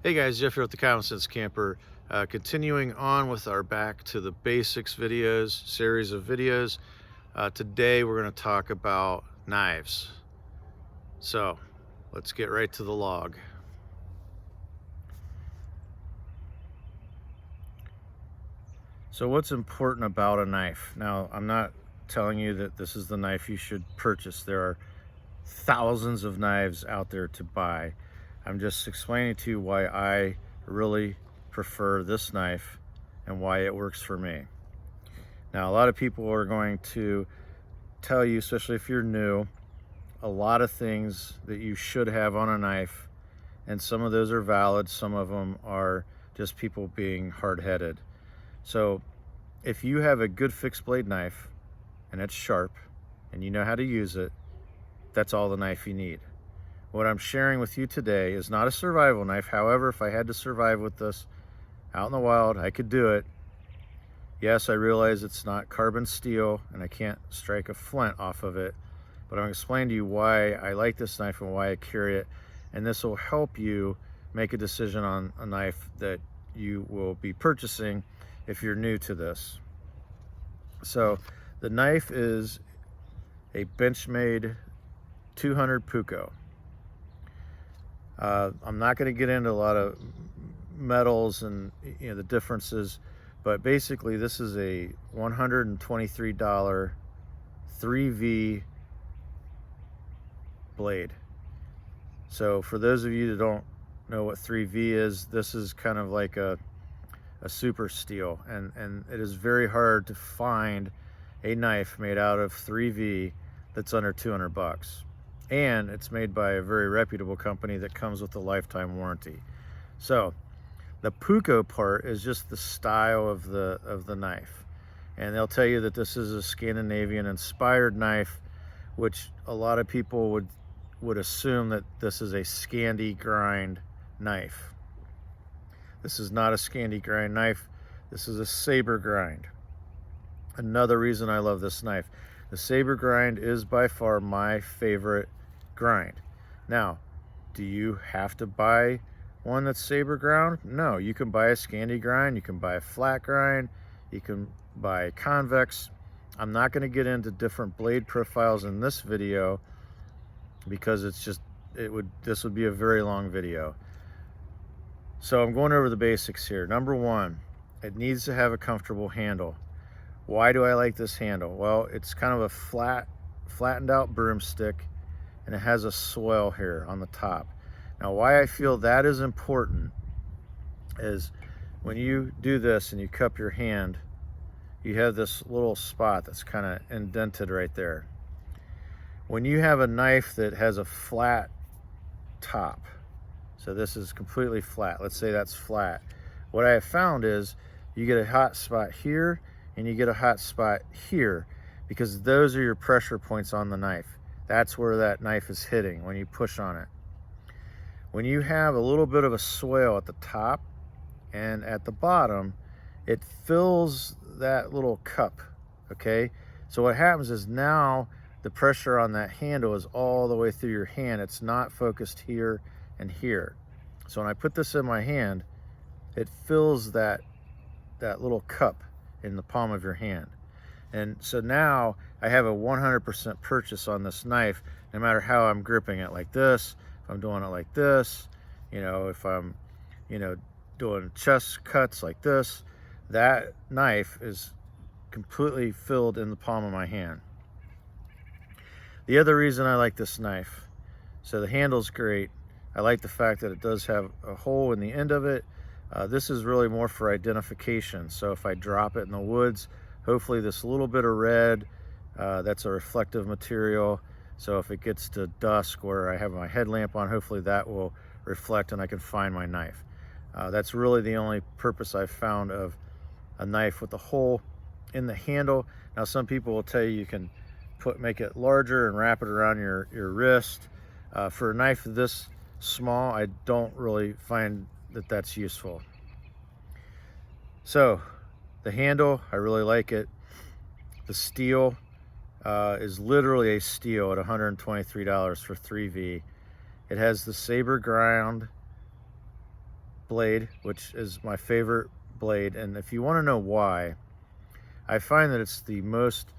Hey guys, Jeff here with the Common Sense Camper. Continuing on with our Back to the Basics videos, series of videos. Today we're going to talk about knives. So let's get right to the log. So what's important about a knife? Now, I'm not telling you that this is the knife you should purchase. There are thousands of knives out there to buy. I'm just explaining to you why I really prefer this knife and why it works for me. Now, a lot of people are going to tell you, especially if you're new, a lot of things that you should have on a knife, and some of those are valid, some of them are just people being hard-headed. So if you have a good fixed blade knife and it's sharp and you know how to use it, that's all the knife you need. What I'm sharing with you today is not a survival knife. However, if I had to survive with this out in the wild, I could do it. Yes, I realize it's not carbon steel and I can't strike a flint off of it, but I'm going to explain to you why I like this knife and why I carry it. And this will help you make a decision on a knife that you will be purchasing if you're new to this. So the knife is a Benchmade 200 Puukko. I'm not going to get into a lot of metals and the differences, but basically this is a $123 3V blade. So for those of you that don't know what 3V is, this is kind of like a super steel, and it is very hard to find a knife made out of 3V that's under 200 bucks. And it's made by a very reputable company that comes with a lifetime warranty. So the Puukko part is just the style of the knife, and they'll tell you that this is a Scandinavian inspired knife, which a lot of people would assume that this is a Scandi grind knife. This is not a Scandi grind knife. This is a saber grind. Another reason I love this knife. The saber grind is by far my favorite grind. Now, do you have to buy one that's saber ground? No, you can buy a Scandi grind, you can buy a flat grind, you can buy convex. I'm not going to get into different blade profiles in this video because this would be a very long video. So I'm going over the basics here. Number one, it needs to have a comfortable handle. Why do I like this handle? Well, it's kind of a flattened out broomstick, and it has a swell here on the top. Now, why I feel that is important is when you do this and you cup your hand, you have this little spot that's kind of indented right there. When you have a knife that has a flat top, so this is completely flat, let's say that's flat, what I have found is you get a hot spot here and you get a hot spot here, because those are your pressure points on the knife. That's where that knife is hitting when you push on it. When you have a little bit of a swell at the top and at the bottom, it fills that little cup, okay? So what happens is now the pressure on that handle is all the way through your hand. It's not focused here and here. So when I put this in my hand, it fills that little cup in the palm of your hand. And so now I have a 100% purchase on this knife, no matter how I'm gripping it, like this, if I'm doing it like this, if I'm, doing chest cuts like this, that knife is completely filled in the palm of my hand. The other reason I like this knife, so the handle's great. I like the fact that it does have a hole in the end of it. This is really more for identification. So if I drop it in the woods, hopefully this little bit of red, that's a reflective material. So if it gets to dusk where I have my headlamp on, hopefully that will reflect and I can find my knife. That's really the only purpose I've found of a knife with a hole in the handle. Now, some people will tell you can make it larger and wrap it around your wrist. For a knife this small, I don't really find that that's useful. So the handle, I really like it. The steel is literally a steal at $123 for 3V. It has the saber ground blade, which is my favorite blade. And if you want to know why, I find that it's the most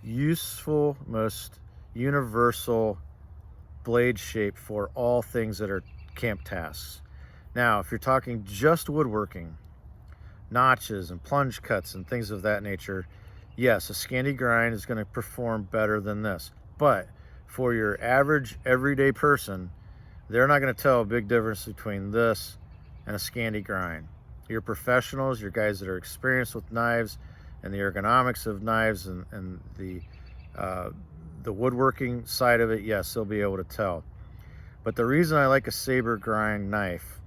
useful, most universal blade shape for all things that are camp tasks. Now, if you're talking just woodworking, notches and plunge cuts and things of that nature, yes, a Scandi grind is going to perform better than this. But for your average everyday person, they're not going to tell a big difference between this and a Scandi grind. Your professionals, your guys that are experienced with knives and the ergonomics of knives and the woodworking side of it, yes, they'll be able to tell. But the reason I like a saber grind knife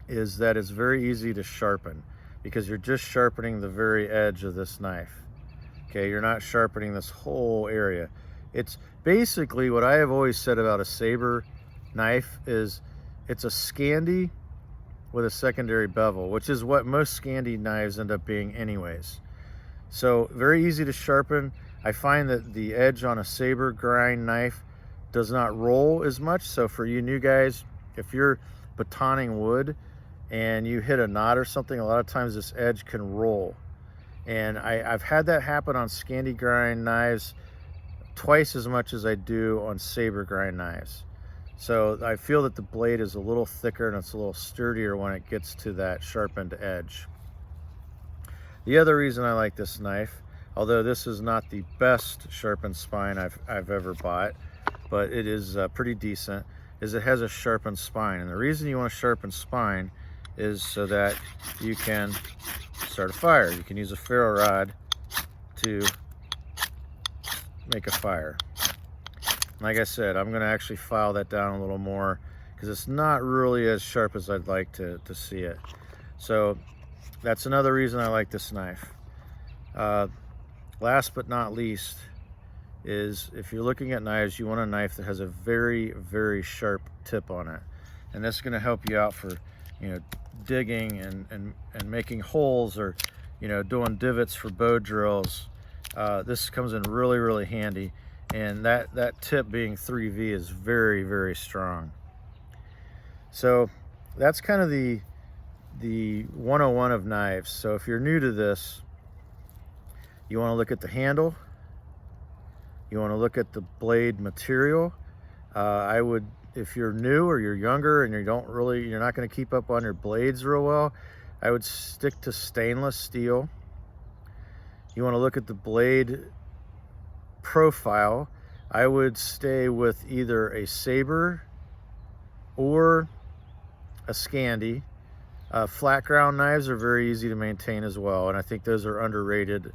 is that it's very easy to sharpen, because you're just sharpening the very edge of this knife. Okay, you're not sharpening this whole area. It's basically what I have always said about a saber knife is it's a Scandi with a secondary bevel, which is what most Scandi knives end up being anyways. So very easy to sharpen. I find that the edge on a saber grind knife does not roll as much. So for you new guys, if you're batoning wood and you hit a knot or something, a lot of times this edge can roll. And I've had that happen on Scandi grind knives twice as much as I do on saber grind knives. So I feel that the blade is a little thicker and it's a little sturdier when it gets to that sharpened edge. The other reason I like this knife, although this is not the best sharpened spine I've ever bought, but it is pretty decent, is it has a sharpened spine. And the reason you want a sharpened spine is so that you can start a fire. You can use a ferro rod to make a fire. Like I said, I'm going to actually file that down a little more because it's not really as sharp as I'd like to see it. So that's another reason I like this knife. Last but not least is if you're looking at knives, you want a knife that has a very, very sharp tip on it. And this is going to help you out for, you know, digging and making holes, or, you know, doing divots for bow drills. This comes in really, really handy. And that tip being 3V is very, very strong. So that's kind of the 101 of knives. So if you're new to this, you want to look at the handle, you want to look at the blade material. I would, if you're new or you're younger and you're not going to keep up on your blades real well, I would stick to stainless steel. You want to look at the blade profile. I would stay with either a saber or a Scandi. Flat ground knives are very easy to maintain as well, and I think those are underrated,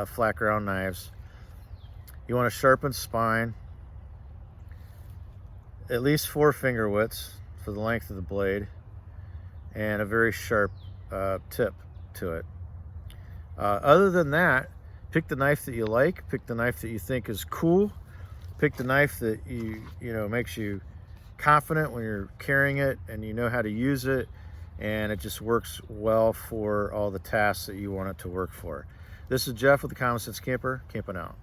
flat ground knives. You want a sharpened spine, at least 4 finger widths for the length of the blade, and a very sharp tip to it. Other than that, pick the knife that you like, pick the knife that you think is cool, pick the knife that you know makes you confident when you're carrying it and you know how to use it, and it just works well for all the tasks that you want it to work for. This is Jeff with the Common Sense Camper, camping out.